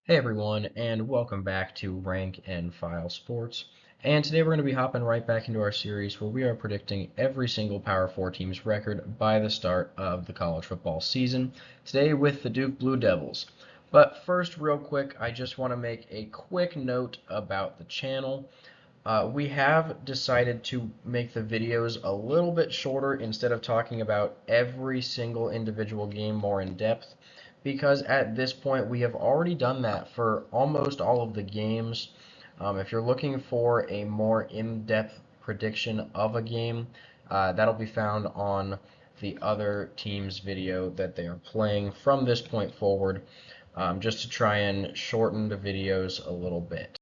Hey everyone, and welcome back to Rank and File Sports. And today we're going to be hopping right back into our series where we are predicting every single Power 4 team's record by the start of the college football season. Today with the Duke Blue Devils. But first, real quick, I just want to make a quick note about the channel. We have decided to make the videos a little bit shorter instead of talking about every single individual game more in depth, because at this point we have already done that for almost all of the games. If you're looking for a more in-depth prediction of a game, that'll be found on the other team's video that they are playing from this point forward, just to try and shorten the videos a little bit.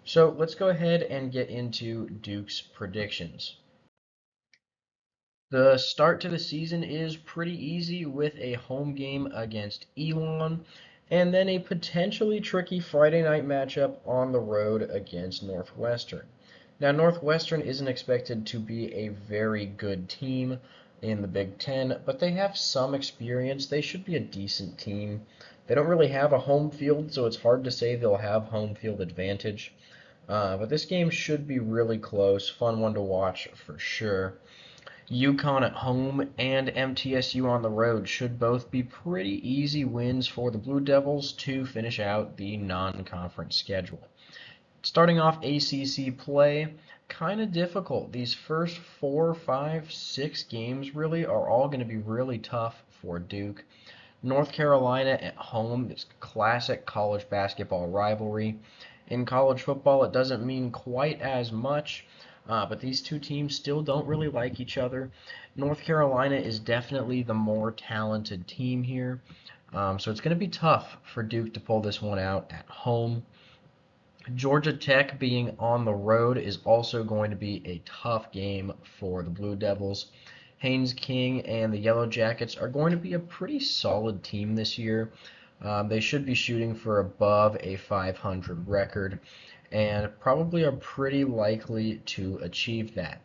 So let's go ahead and get into Duke's predictions. The start to the season is pretty easy with a home game against Elon and then a potentially tricky Friday night matchup on the road against Northwestern. Now, Northwestern isn't expected to be a very good team in the Big Ten, but they have some experience. They should be a decent team. They don't really have a home field, so it's hard to say they'll have home field advantage. But this game should be really close, fun one to watch for sure. UConn at home and MTSU on the road should both be pretty easy wins for the Blue Devils to finish out the non-conference schedule. Starting off ACC play, kind of difficult. These first 4, 5, 6 games really are all going to be really tough for Duke. North Carolina at home is classic college basketball rivalry. In college football, it doesn't mean quite as much, but these two teams still don't really like each other. North Carolina is definitely the more talented team here, so it's going to be tough for Duke to pull this one out at home. Georgia Tech being on the road is also going to be a tough game for the Blue Devils. Haynes King and the Yellow Jackets are going to be a pretty solid team this year. They should be shooting for above a 500 record and probably are pretty likely to achieve that.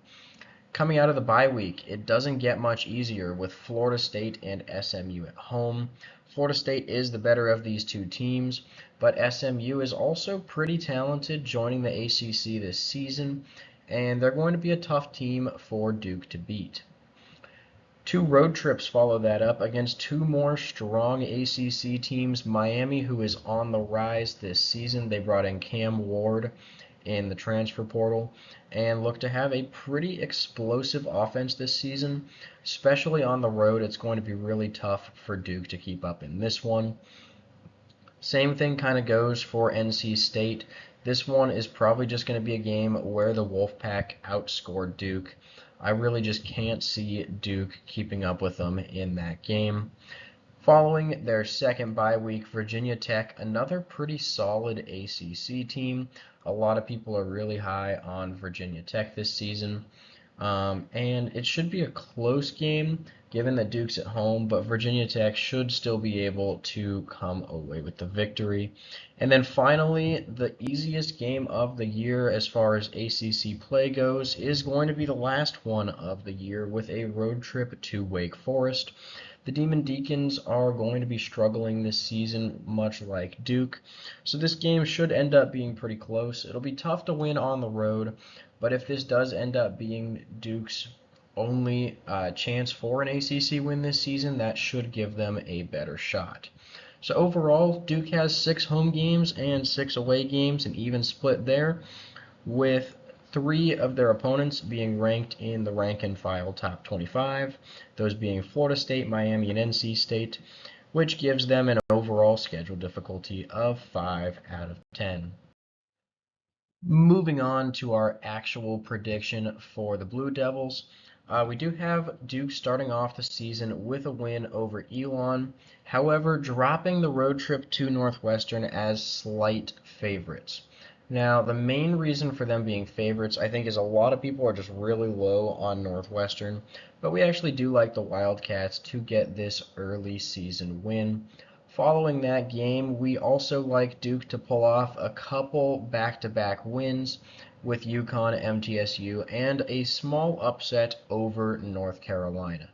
Coming out of the bye week, it doesn't get much easier with Florida State and SMU at home. Florida State is the better of these two teams, but SMU is also pretty talented, joining the ACC this season, and they're going to be a tough team for Duke to beat. Two road trips follow that up against two more strong ACC teams. Miami, who is on the rise this season, they brought in Cam Ward in the transfer portal and look to have a pretty explosive offense this season, especially on the road. It's going to be really tough for Duke to keep up in this one. Same thing kind of goes for NC State. This one is probably just going to be a game where the Wolfpack outscored Duke. I really just can't see Duke keeping up with them in that game. Following their second bye week, Virginia Tech, another pretty solid ACC team. A lot of people are really high on Virginia Tech this season. And it should be a close game given that Duke's at home, but Virginia Tech should still be able to come away with the victory. And then finally, the easiest game of the year as far as ACC play goes is going to be the last one of the year with a road trip to Wake Forest. The Demon Deacons are going to be struggling this season, much like Duke, so this game should end up being pretty close. It'll be tough to win on the road, but if this does end up being Duke's only chance for an ACC win this season, that should give them a better shot. So overall, Duke has 6 home games and 6 away games, an even split there, with 3 of their opponents being ranked in the rank and file top 25, those being Florida State, Miami, and NC State, which gives them an overall schedule difficulty of 5 out of 10. Moving on to our actual prediction for the Blue Devils, we do have Duke starting off the season with a win over Elon, however, dropping the road trip to Northwestern as slight favorites. Now, the main reason for them being favorites, I think, is a lot of people are just really low on Northwestern, but we actually do like the Wildcats to get this early season win. Following that game, we also like Duke to pull off a couple back-to-back wins with UConn, MTSU, and a small upset over North Carolina.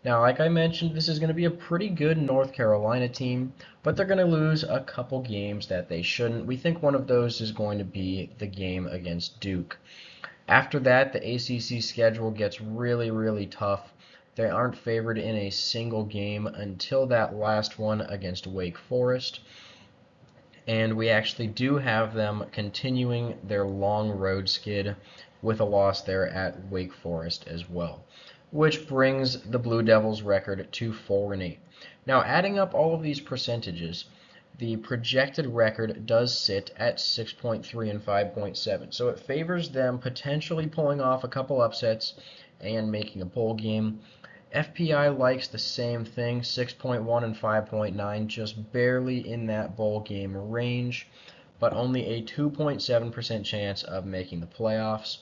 Now, like I mentioned, this is going to be a pretty good North Carolina team, but they're going to lose a couple games that they shouldn't. We think one of those is going to be the game against Duke. After that, the ACC schedule gets really, really tough. They aren't favored in a single game until that last one against Wake Forest. And we actually do have them continuing their long road skid with a loss there at Wake Forest as well, which brings the Blue Devils record to 4-8. Now, adding up all of these percentages, the projected record does sit at 6.3 and 5.7. So it favors them potentially pulling off a couple upsets and making a bowl game. FPI likes the same thing, 6.1 and 5.9, just barely in that bowl game range, but only a 2.7% chance of making the playoffs.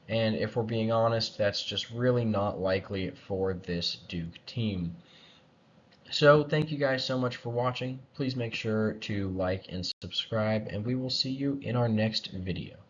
And if we're being honest, that's just really not likely for this Duke team. So thank you guys so much for watching. Please make sure to like and subscribe, and we will see you in our next video.